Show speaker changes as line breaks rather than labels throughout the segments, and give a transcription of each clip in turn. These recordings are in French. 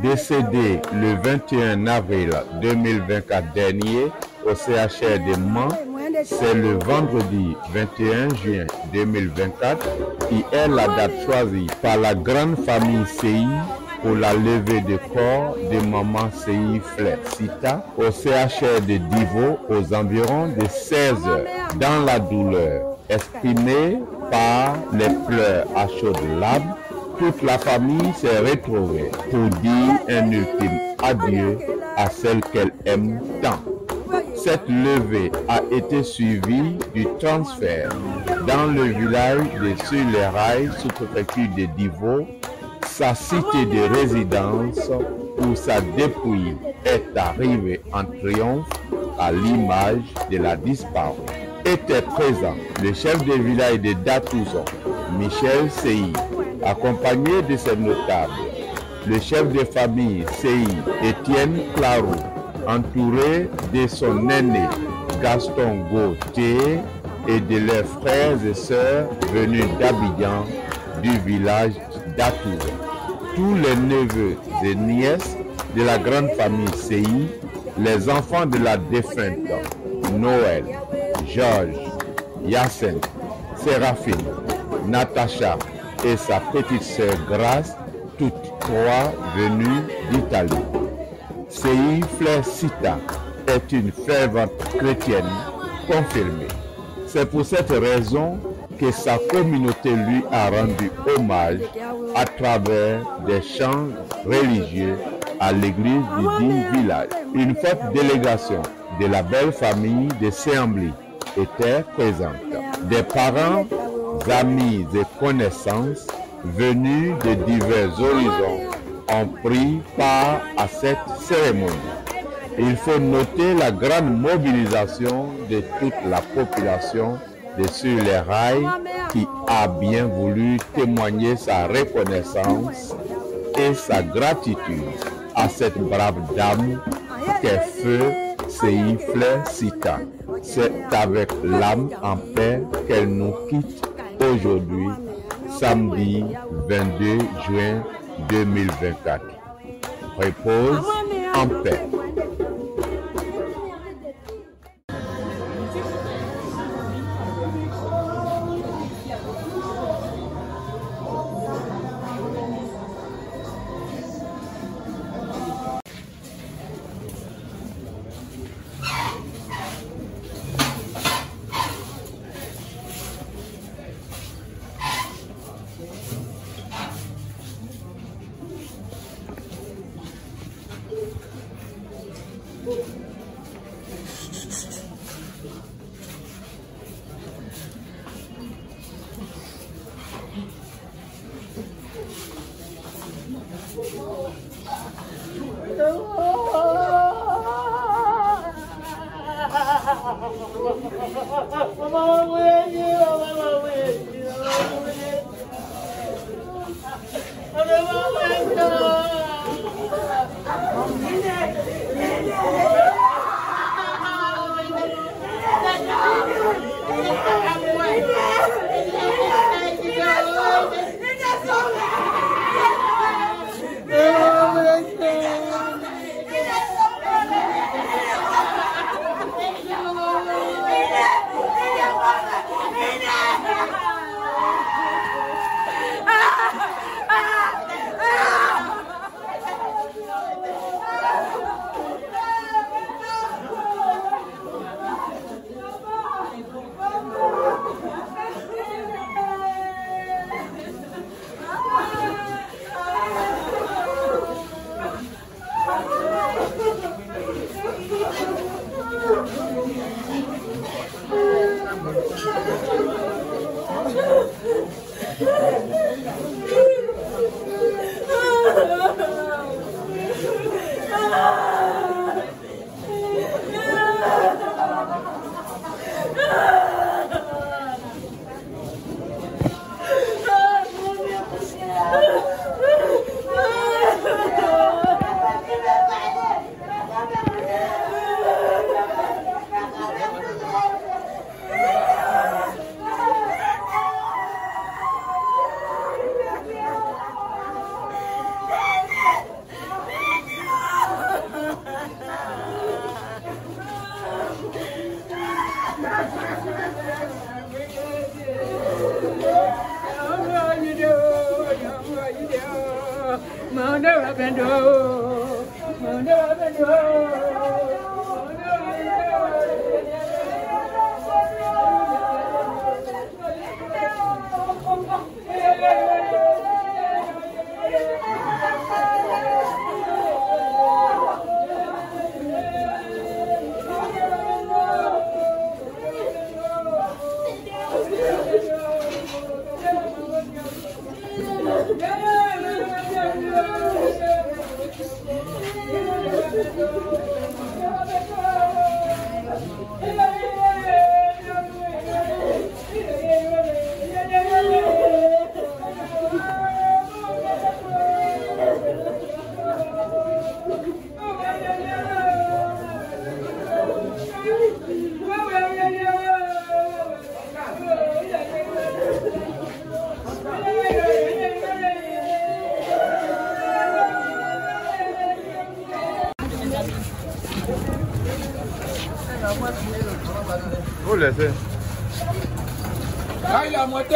Décédé le 21 avril 2024 dernier au CHR de Mans, c'est le vendredi 21 juin 2024 qui est la date choisie par la grande famille CI pour la levée de corps de maman CI Fleur Sita au CHR de Divo aux environs de 16 heures. Dans la douleur exprimée par les pleurs à chaudes larmes, toute la famille s'est retrouvée pour dire un ultime adieu à celle qu'elle aime tant. Cette levée a été suivie du transfert dans le village de Sur-les-Rails, sous-préfecture de Divo, sa cité de résidence où sa dépouille est arrivée en triomphe à l'image de la disparue. Était présent le chef de village de Datouzon, Michel Sei, accompagné de ses notables, le chef de famille Sei, Étienne Clarou, entouré de son aîné Gaston Gauthier et de leurs frères et sœurs venus d'Abidjan du village d'Atouzon. Tous les neveux et nièces de la grande famille CI, les enfants de la défunte Noël, Georges, Yacinthe, Séraphine, Natacha et sa petite sœur Grace, toutes trois venues d'Italie. CI Fleur Sita est une fervente chrétienne confirmée. C'est pour cette raison que sa communauté lui a rendu hommage à travers des chants religieux à l'église du dit village. Une forte délégation de la belle famille de Séambli était présente. Des parents, amis et connaissances venus de divers horizons ont pris part à cette cérémonie. Il faut noter la grande mobilisation de toute la population de Sur-les-Rails qui a bien voulu témoigner sa reconnaissance et sa gratitude à cette brave dame qu'est Feu CI Fleur Sita. C'est avec l'âme en paix qu'elle nous quitte aujourd'hui, samedi 22 juin 2024. Repose en paix. Vous laissez.
Là, il a monté.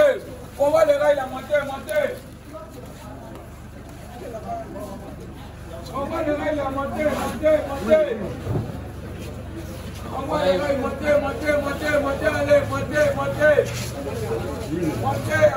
On voit le gars, il a monté. On voit le gars, il a monté. On voit le gars, il monté, allez, montez. Montez,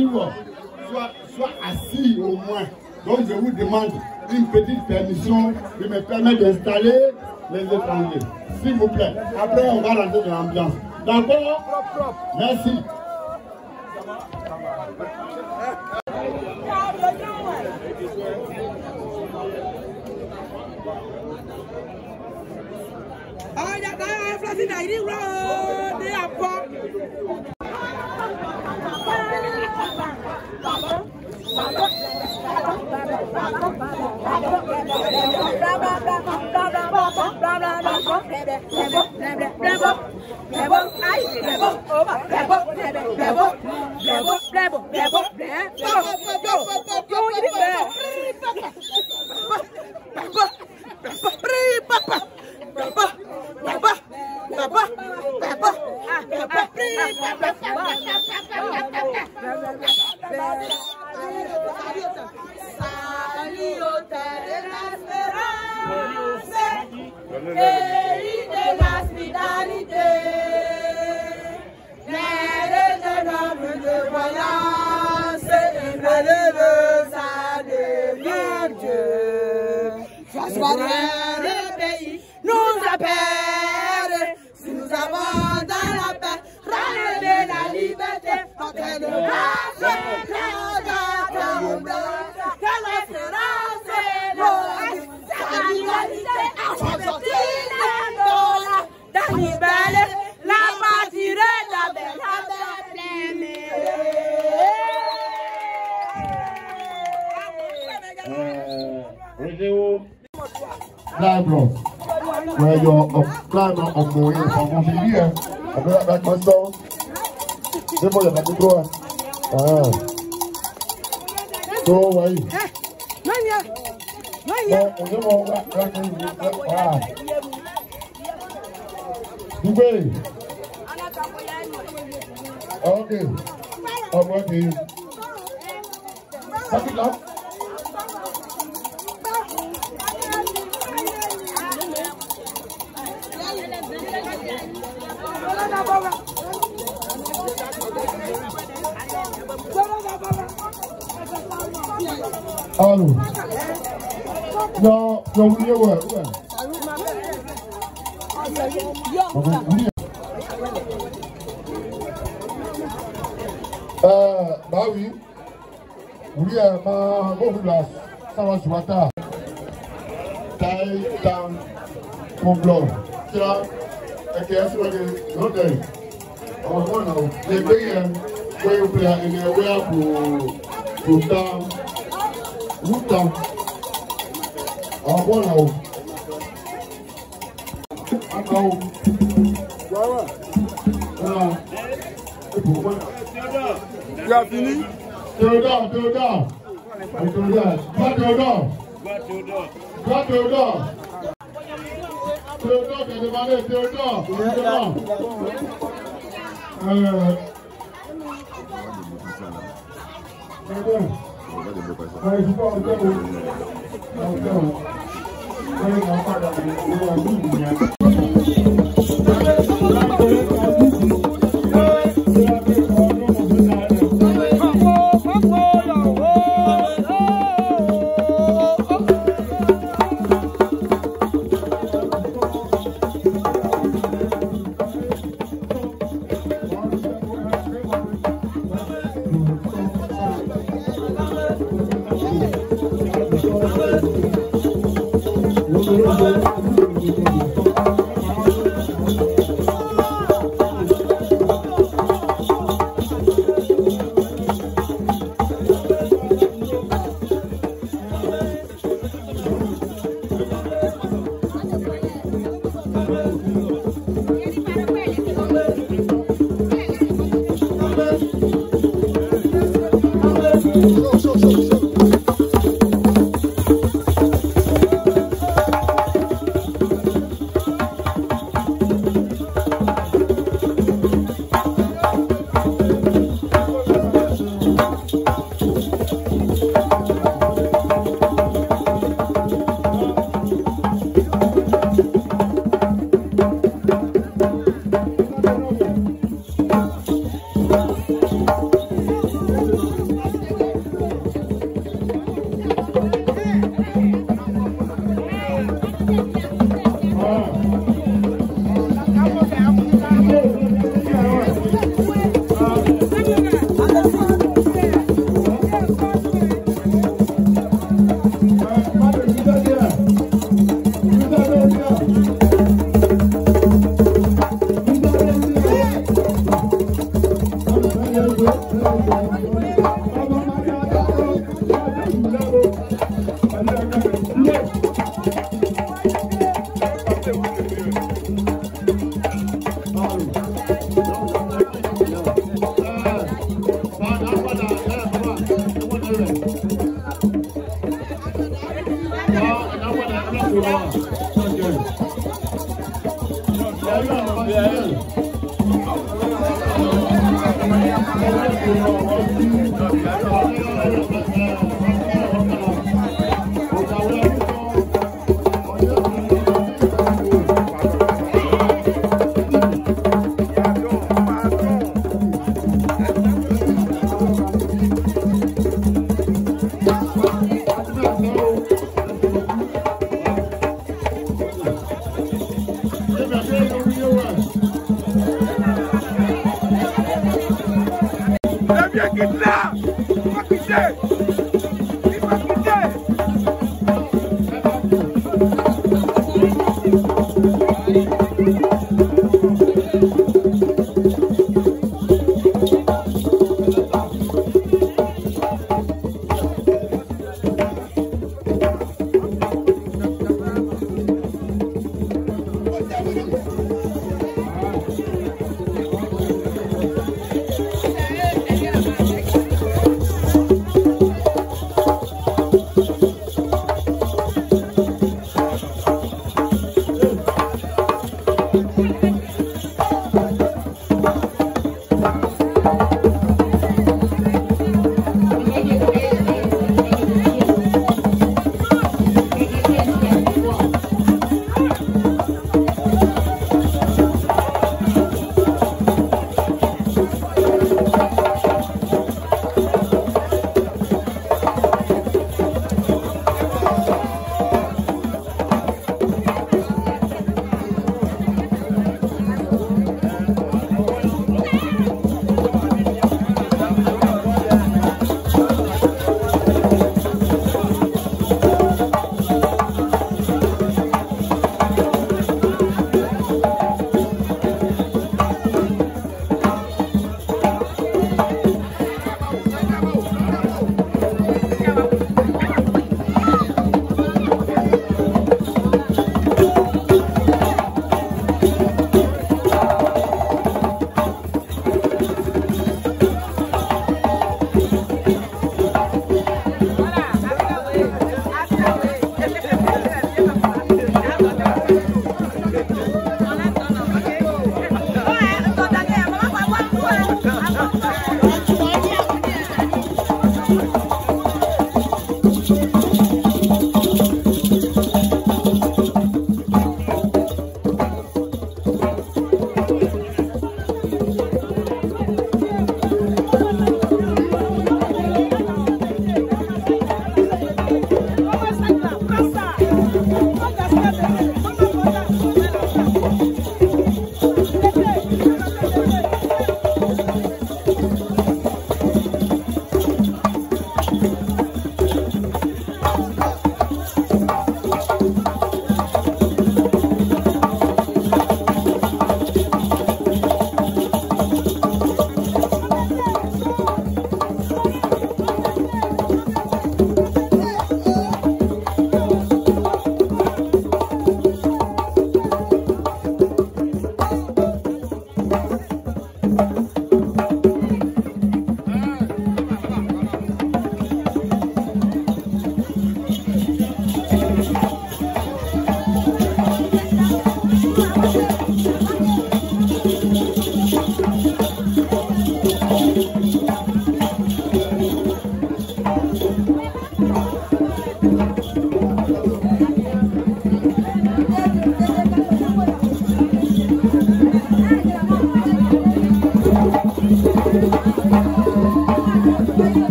livre soit assis au moins. Donc je vous demande une petite permission qui me permet d'installer les étrangers. S'il vous plaît. Après on va rentrer dans l'ambiance. D'accord? Merci.
Le pays nous appelle, si nous avons dans la paix, ramener la liberté, entre nos races, l'espérance et la égalité, dans libérer la patrie, la belle,
Live where you're climb on the way from here. I bring back my song. This boy is going so why? Okay. I'm ready. Pack it up. Allô. Non, vous voulez ouais. Bah oui. Oui, ma bonne place. Ça va sur la table. Taille, tam, complot. C'est là. Et qui est sur l'hôtel. On va voir les pays, où ils plaît, et les pour tam. Lutang, voilà. Tu as fini? Théodore. Théodore, t'as demandé, Théodore.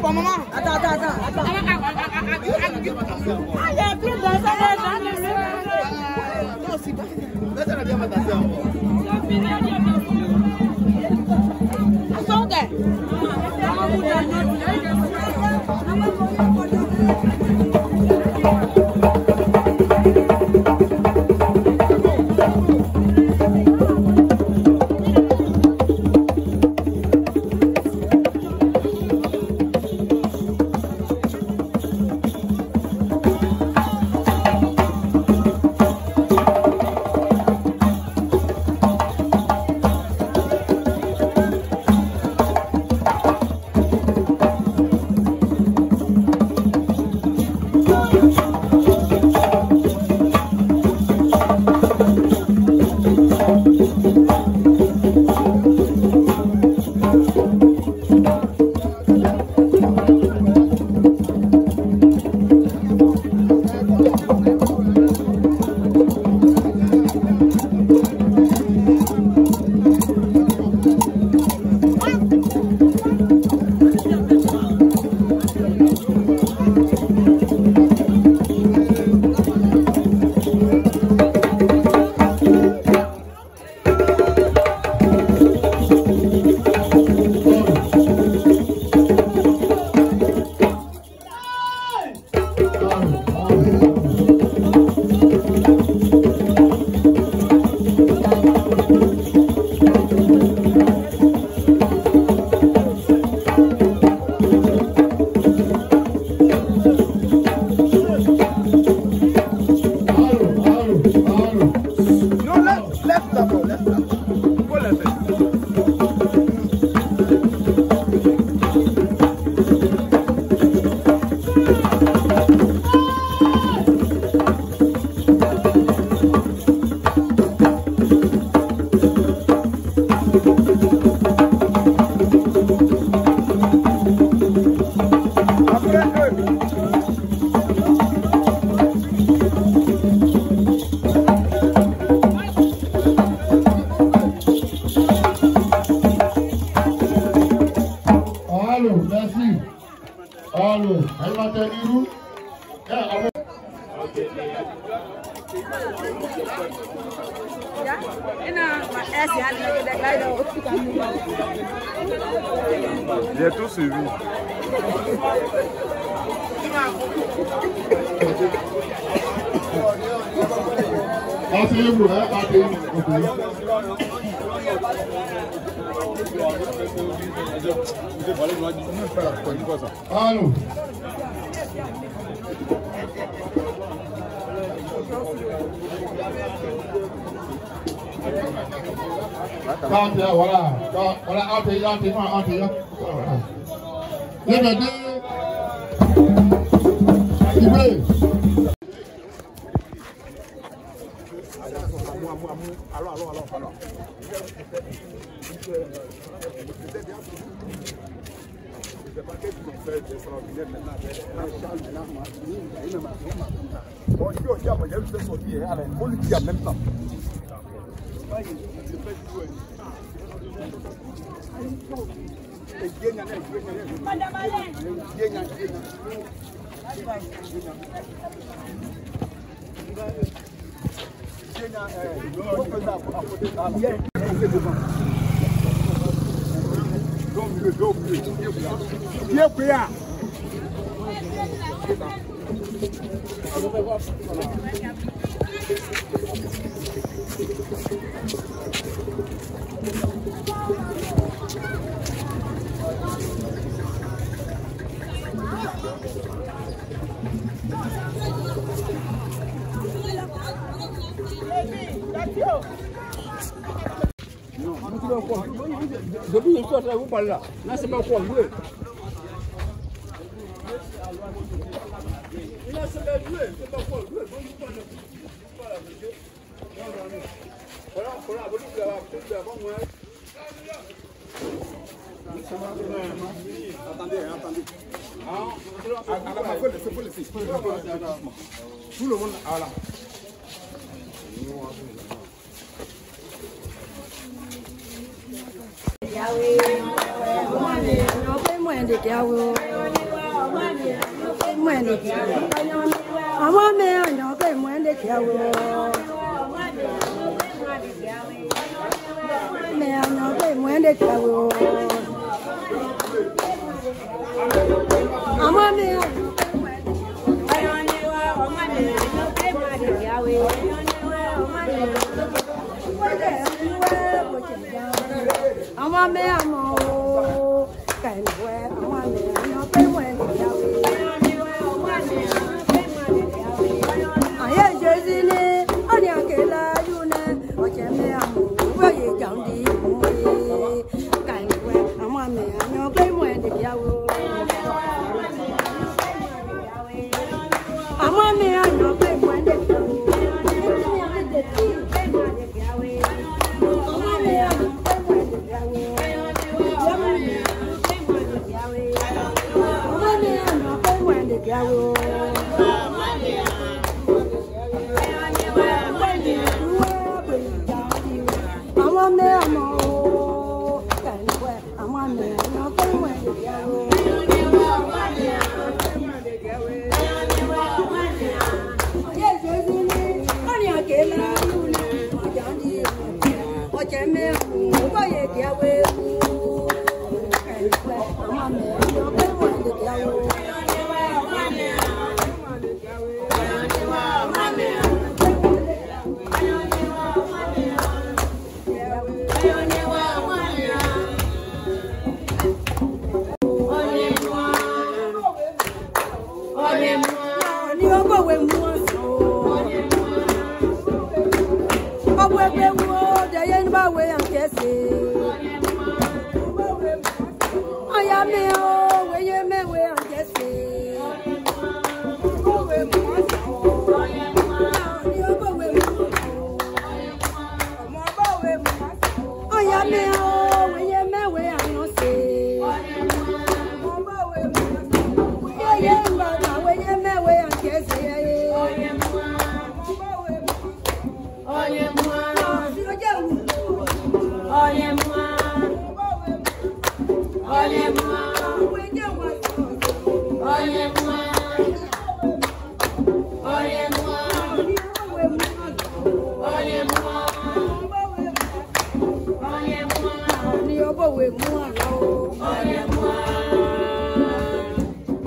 Bon, maman. Attends.
J'ai tout suivi.
Asseyez-vous, Allô. Voilà, alors.
Depuis le soir, vous parlez là. Là, c'est pas quoi jouer. Là, c'est pas jouer. C'est pas quoi jouer. Voilà, attendez. Faut laisser. Tout le monde, voilà.
Yahweh,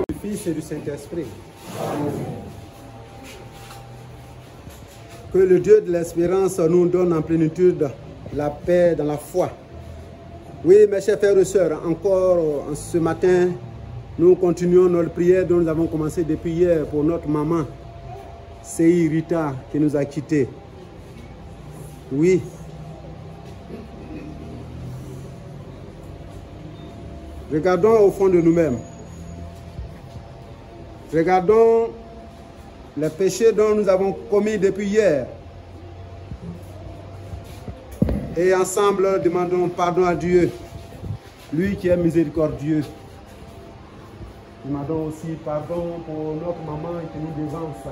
Du Fils et du Saint-Esprit. Que le Dieu de l'espérance nous donne en plénitude la paix dans la foi. Oui, mes chers frères et sœurs, encore ce matin, nous continuons notre prière dont nous avons commencé depuis hier pour notre maman, Sei Rita, qui nous a quittés. Oui. Regardons au fond de nous-mêmes. Regardons les péchés dont nous avons commis depuis hier. Et ensemble, demandons pardon à Dieu, lui qui est miséricordieux. Demandons aussi pardon pour notre maman qui nous dévance.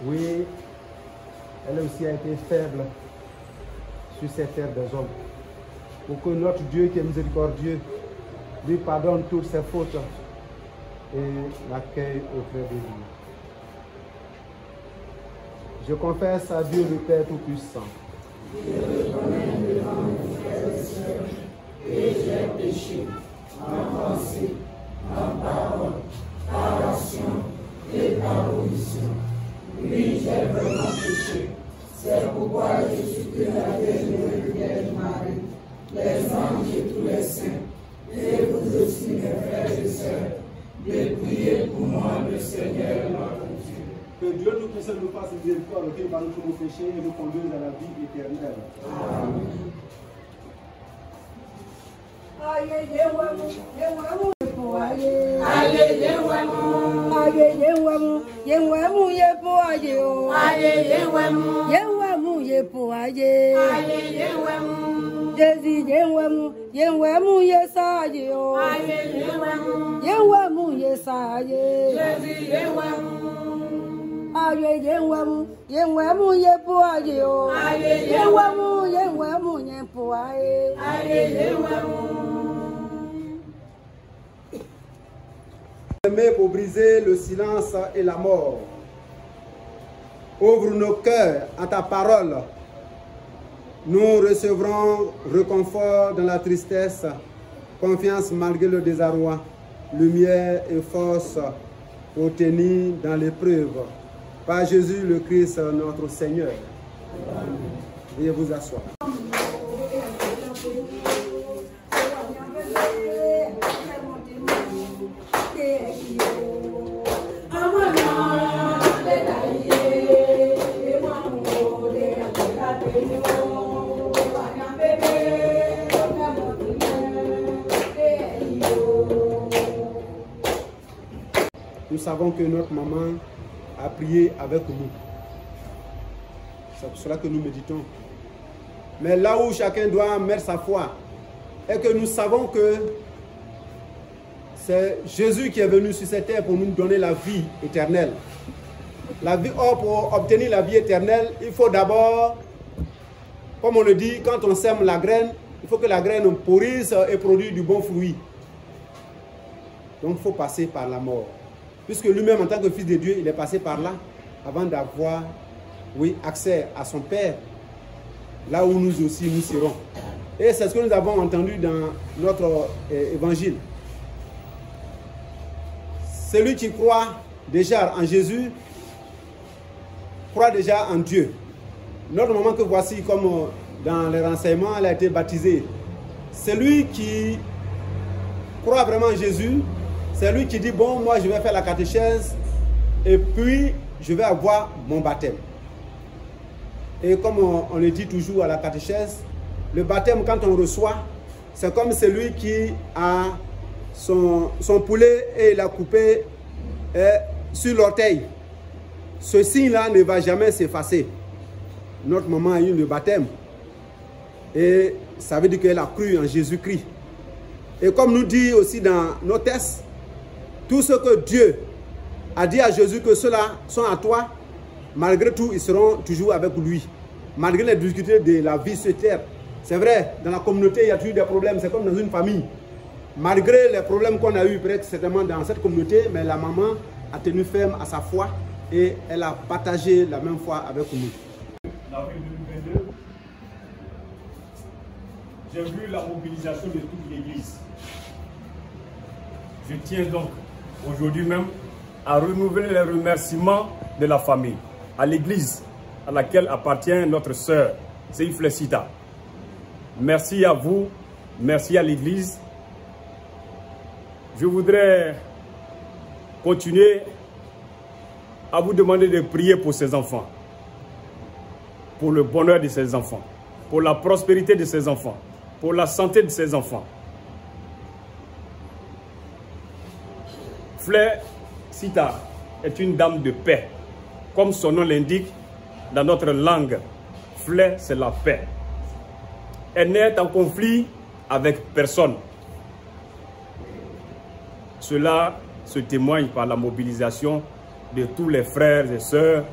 Oui, elle aussi a été faible sur cette terre des hommes. Pour que notre Dieu qui est miséricordieux lui pardonne toutes ses fautes et l'accueille auprès de lui. Je confesse à Dieu le Père Tout-Puissant. Et j'ai péché en pensée, en parole, par action et par omission. Oui, j'ai vraiment péché. C'est pourquoi je supplie la Vierge Marie, les anges et tous les saints, et vous aussi, mes frères et sœurs, de prier pour moi, le Seigneur notre Dieu. Que Dieu nous puisse nous fasse miséricorde, qu'il va nous tous nos péchés et nous conduire à la vie éternelle. Amen.
Pour briser le silence et la mort. Ouvre nos cœurs à ta parole. Nous recevrons réconfort dans la tristesse, confiance malgré le désarroi, lumière et force pour tenir dans l'épreuve. Par Jésus le Christ, notre Seigneur. Veuillez vous asseoir. Nous savons que notre maman a prié avec nous. C'est pour cela que nous méditons. Mais là où chacun doit mettre sa foi, est que nous savons que c'est Jésus qui est venu sur cette terre pour nous donner la vie éternelle. La vie, pour obtenir la vie éternelle, il faut d'abord, comme on le dit, quand on sème la graine, il faut que la graine pourrisse et produise du bon fruit. Donc il faut passer par la mort. Puisque lui-même, en tant que fils de Dieu, il est passé par là avant d'avoir, oui, accès à son Père, là où nous aussi nous serons. Et c'est ce que nous avons entendu dans notre évangile. Celui qui croit déjà en Jésus, croit déjà en Dieu. Notre maman que voici, comme dans les renseignements, elle a été baptisée. Celui qui croit vraiment en Jésus, c'est lui qui dit, bon, moi je vais faire la catéchèse et puis je vais avoir mon baptême. Et comme on le dit toujours à la catéchèse, le baptême quand on reçoit, c'est comme celui qui a son poulet et il a coupé sur l'orteil. Ce signe-là ne va jamais s'effacer. Notre maman a eu le baptême et ça veut dire qu'elle a cru en Jésus-Christ. Et comme nous dit aussi dans nos textes, tout ce que Dieu a dit à Jésus que ceux-là sont à toi, malgré tout, ils seront toujours avec lui. Malgré les difficultés de la vie sur terre. C'est vrai, dans la communauté, il y a toujours des problèmes. C'est comme dans une famille. Malgré les problèmes qu'on a eu, peut-être certainement dans cette communauté, mais la maman a tenu ferme à sa foi et elle a partagé la même foi avec nous.
L'avril 2022, j'ai vu la mobilisation de toute l'Église. Je tiens donc aujourd'hui même à renouveler les remerciements de la famille, à l'Église à laquelle appartient notre sœur, Seiflesita. Merci à vous, merci à l'Église. Je voudrais continuer à vous demander de prier pour ces enfants, pour le bonheur de ces enfants, pour la prospérité de ces enfants, pour la santé de ces enfants. Flecita est une dame de paix. Comme son nom l'indique, dans notre langue, Flé, c'est la paix. Elle n'est en conflit avec personne. Cela se témoigne par la mobilisation de tous les frères et sœurs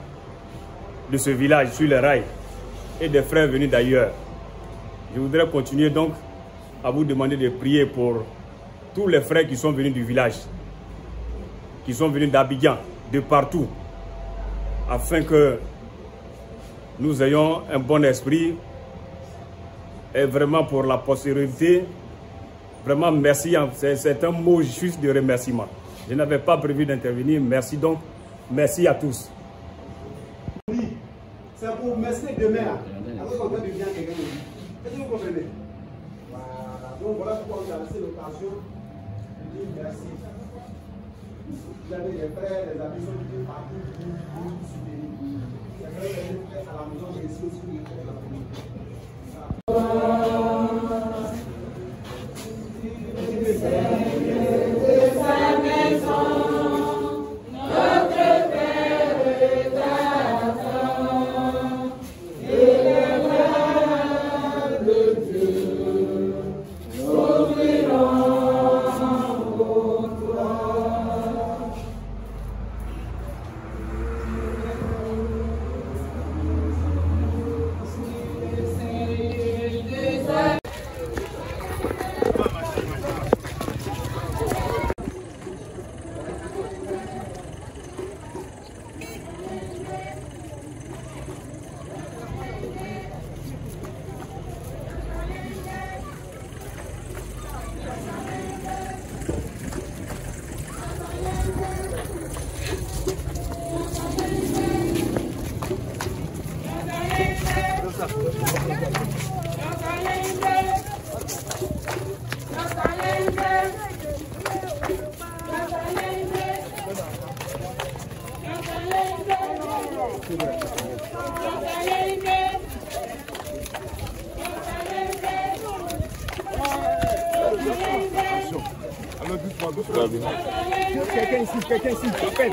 de ce village sur les rails et des frères venus d'ailleurs. Je voudrais continuer donc à vous demander de prier pour tous les frères qui sont venus du village, qui sont venus d'Abidjan, de partout, afin que nous ayons un bon esprit et vraiment pour la postérité. Vraiment merci, c'est un mot juste de remerciement. Je n'avais pas prévu d'intervenir, merci donc, merci à tous.
C'est pour merci demain là. Après qu'on devient quelqu'un. Est-ce que vous comprenez? Voilà. Donc voilà pourquoi vous avez laissé l'occasion de dire merci. Vous avez des frères, des amis qui sont partout, qui vous soutenir. C'est vrai que vous faites à la maison, mais ici aussi vous faites à la communauté.
attention. Alors doucement, doucement. Quelqu'un ici, appelle.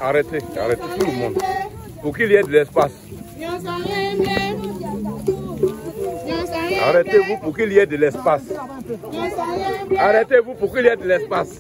Arrêtez tout le monde pour qu'il y ait de l'espace. Arrêtez-vous pour qu'il y ait de l'espace. Arrêtez-vous pour qu'il y ait de l'espace.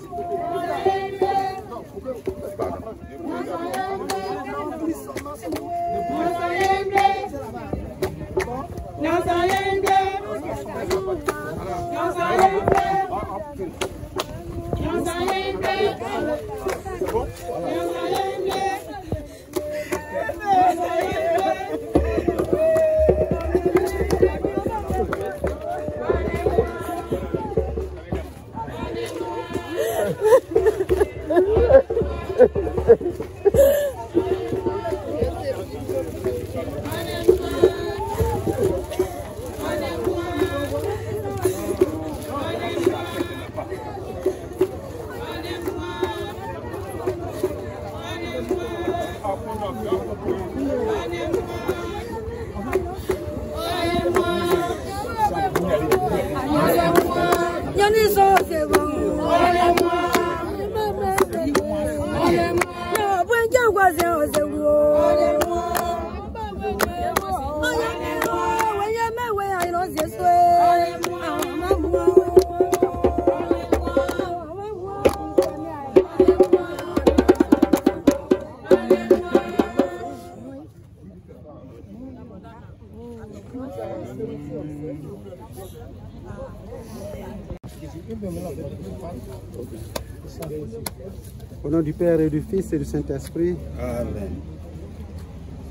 Au nom du Père et du Fils et du Saint-Esprit. Amen.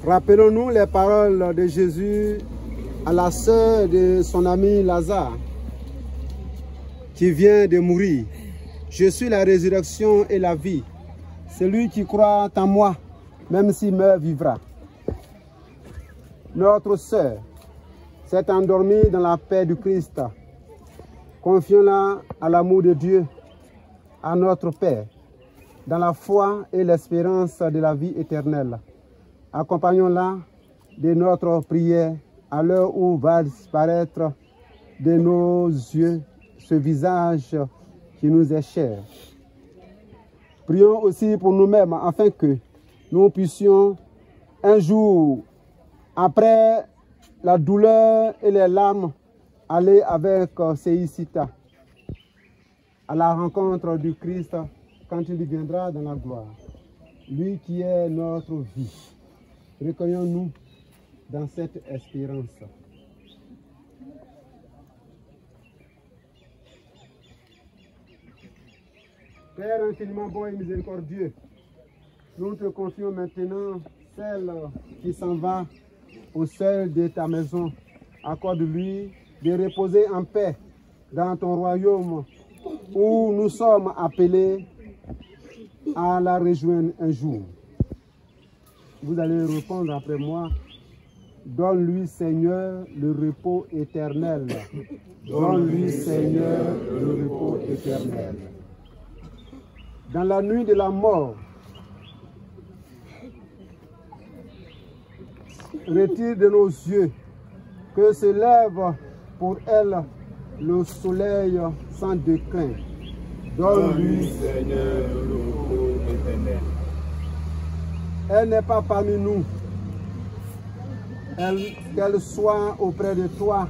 Rappelons-nous les paroles de Jésus à la sœur de son ami Lazare, qui vient de mourir. Je suis la résurrection et la vie. Celui qui croit en moi, même s'il meurt, vivra. Notre sœur s'est endormie dans la paix du Christ. Confions-la à l'amour de Dieu, à notre Père, dans la foi et l'espérance de la vie éternelle. Accompagnons-la de notre prière à l'heure où va disparaître de nos yeux ce visage qui nous est cher. Prions aussi pour nous-mêmes afin que nous puissions un jour, après la douleur et les larmes, aller avec Seïsita à la rencontre du Christ quand il viendra dans la gloire. Lui qui est notre vie. Recueillons-nous dans cette espérance. Père infiniment bon et miséricordieux, nous te confions maintenant celle qui s'en va au seuil de ta maison. Accorde-lui de reposer en paix dans ton royaume où nous sommes appelés à la rejoindre un jour. Vous allez répondre après moi. Donne-lui, Seigneur, le repos éternel. Donne-lui, Seigneur, le repos éternel. Dans la nuit de la mort, retire de nos yeux que se lève pour elle le soleil sans déclin. Donne-lui, Seigneur, le repos éternel. Elle n'est pas parmi nous. Qu'elle soit auprès de toi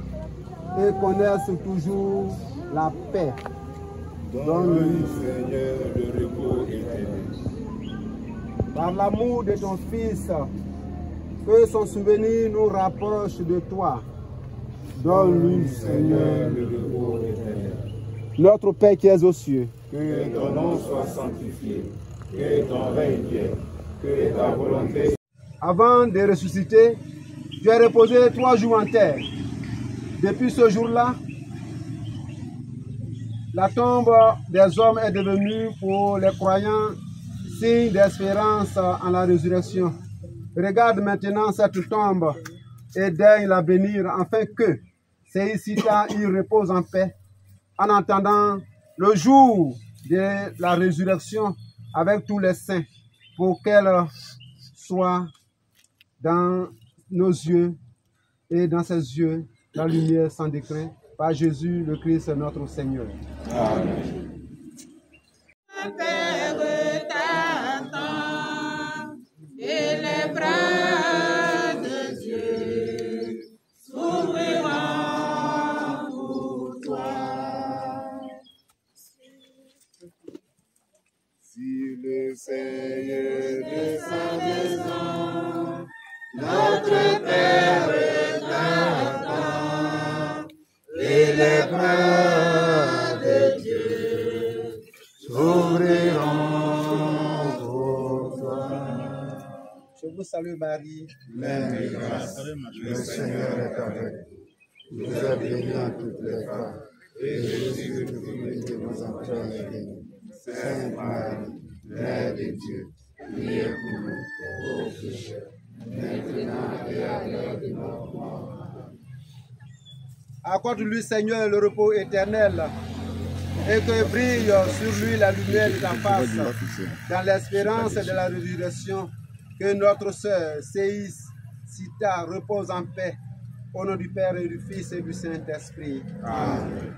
et connaisse toujours la paix. Donne-lui, Seigneur, le par l'amour de ton Fils, que son souvenir nous rapproche de toi. Donne-lui, Seigneur, le repos éternel. Notre Père qui es aux cieux,
que ton nom soit sanctifié, que ton règne vienne, que ta volonté.
Avant de ressusciter, tu as reposé 3 jours en terre. Depuis ce jour-là, la tombe des hommes est devenue pour les croyants signe d'espérance en la résurrection. Regarde maintenant cette tombe et daigne la bénir, afin que ces ici-là y reposent en paix, en attendant le jour de la résurrection avec tous les saints, pour qu'elle soit dans nos yeux et dans ses yeux la lumière sans décret, par Jésus le Christ notre Seigneur. Amen.
Père t'attend et les bras de Dieu s'ouvriront pour toi.
Si le Seigneur de sa maison,
notre Père t'attend et les bras de Dieu
s'ouvriront pour toi.
Je vous salue Marie,
pleine de grâce, le Seigneur est avec vous. Vous êtes bénie en toutes les femmes, et Jésus, le fruit de vos entrailles, est béni. Sainte Marie, Mère de Dieu, priez pour nous, pauvres pécheurs, maintenant et à l'heure de notre mort.
Accorde-lui, Seigneur, le repos éternel, et que brille sur lui la lumière de ta face, dans l'espérance de la résurrection, que notre sœur Céis Sita repose en paix, au nom du Père et du Fils et du Saint-Esprit. Amen.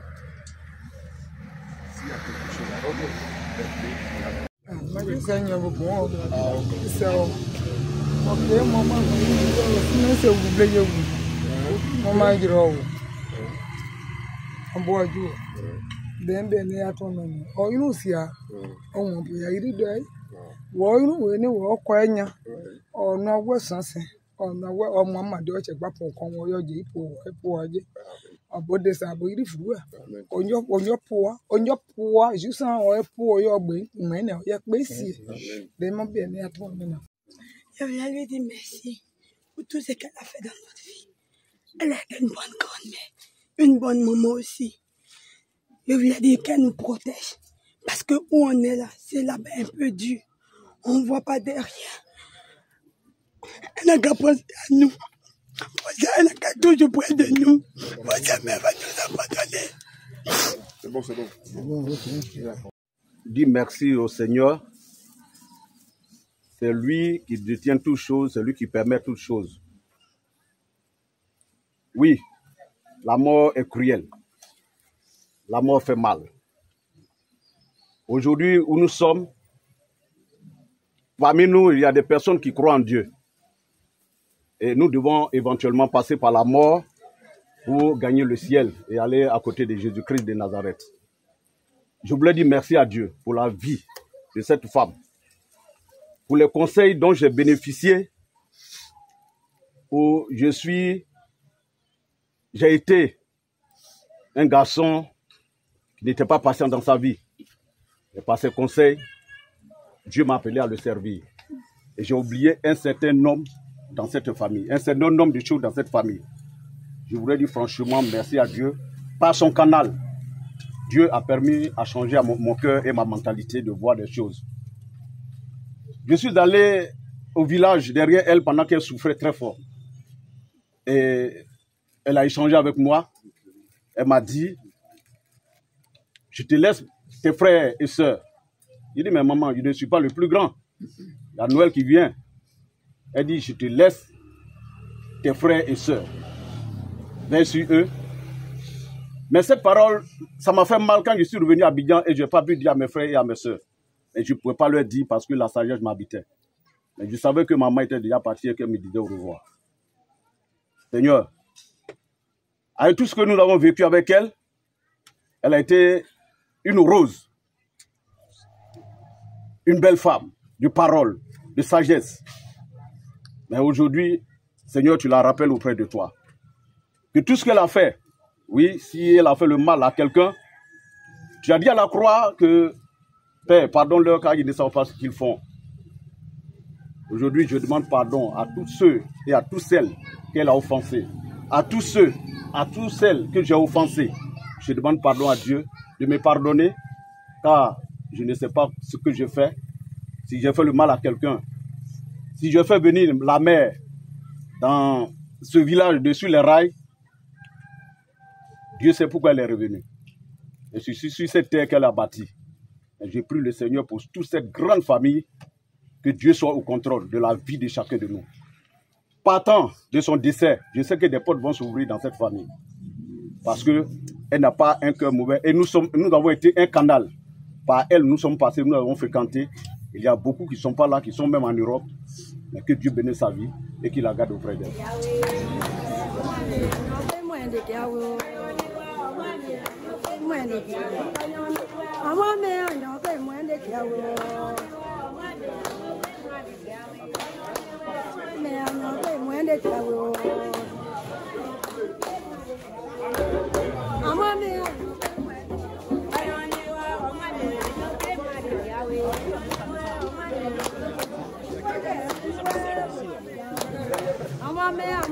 Je voulais lui dire merci pour tout ce qu'elle a fait dans notre vie. Elle est une bonne grand-mère, une bonne maman aussi. Je voulais dire qu'elle nous protège. Parce que où on est là, c'est là-bas un peu dur. On ne voit pas derrière. Elle n'a qu'à penser à nous. Elle n'a qu'à toujours près de nous. Elle va nous abandonner.
C'est bon, c'est bon.
Dis merci au Seigneur. C'est lui qui détient toutes choses, c'est lui qui permet toutes choses. Oui, la mort est cruelle. La mort fait mal. Aujourd'hui, où nous sommes, parmi nous, il y a des personnes qui croient en Dieu. Et nous devons éventuellement passer par la mort pour gagner le ciel et aller à côté de Jésus-Christ de Nazareth. Je voulais dire merci à Dieu pour la vie de cette femme, pour les conseils dont j'ai bénéficié, où j'ai été un garçon qui n'était pas patient dans sa vie. Et par ses conseils, Dieu m'a appelé à le servir. Et j'ai oublié un certain nombre dans cette famille, un certain nombre de choses dans cette famille. Je voudrais dire franchement merci à Dieu. Par son canal, Dieu a permis à changer mon cœur et ma mentalité de voir des choses. Je suis allé au village derrière elle pendant qu'elle souffrait très fort. Et elle a échangé avec moi. Elle m'a dit, je te laisse tes frères et sœurs. J'ai dit, mais maman, je ne suis pas le plus grand. Il y a Noël qui vient. Elle dit, je te laisse tes frères et sœurs. Viens sur eux. Mais cette parole, ça m'a fait mal quand je suis revenu à Abidjan et je n'ai pas pu dire à mes frères et à mes sœurs. Et je ne pouvais pas leur dire parce que la sagesse m'habitait. Mais je savais que maman était déjà partie et qu'elle me disait au revoir. Seigneur, avec tout ce que nous avons vécu avec elle, elle a été une rose, une belle femme de parole, de sagesse. Mais aujourd'hui, Seigneur, tu la rappelles auprès de toi. Que tout ce qu'elle a fait, oui, si elle a fait le mal à quelqu'un, tu as dit à la croix que, Père, pardonne-leur car ils ne savent pas ce qu'ils font. Aujourd'hui, je demande pardon à tous ceux et à toutes celles qu'elle a offensés. À tous ceux, à toutes celles que j'ai offensées. Je demande pardon à Dieu de me pardonner car je ne sais pas ce que je fais. Si j'ai fait le mal à quelqu'un, si je fais venir la mer dans ce village dessus les rails, Dieu sait pourquoi elle est revenue. Et c'est sur cette terre qu'elle a bâtie. Et j'ai prie le Seigneur pour toute cette grande famille, que Dieu soit au contrôle de la vie de chacun de nous. Partant de son décès, je sais que des portes vont s'ouvrir dans cette famille. Parce qu'elle n'a pas un cœur mauvais. Et nous avons été un canal. Par elle, nous sommes passés, nous avons fréquenté. Il y a beaucoup qui ne sont pas là, qui sont même en Europe. Mais que Dieu bénisse sa vie et qu'il la garde auprès d'elle.
Maman,